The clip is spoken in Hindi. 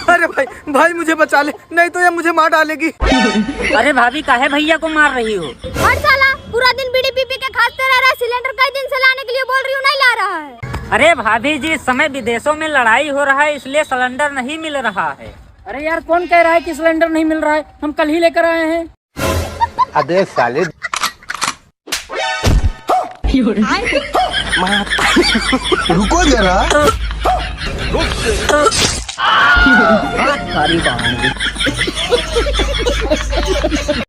अरे भाई मुझे बचा ले, नहीं तो ये मुझे मार डालेगी। अरे भाभी काहे भैया को मार रही हो? और साला पूरा दिन बीड़ी पी के खाते रह रहा है, सिलेंडर कई दिन से लाने के लिए बोल रही हूँ, नहीं ला रहा है। अरे भाभी जी, इस समय विदेशों में लड़ाई हो रहा है, इसलिए सिलेंडर नहीं मिल रहा है। अरे यार, कौन कह रहा है कि सिलेंडर नहीं मिल रहा है? हम कल ही लेकर आए हैं। अबे साले रुको जरा।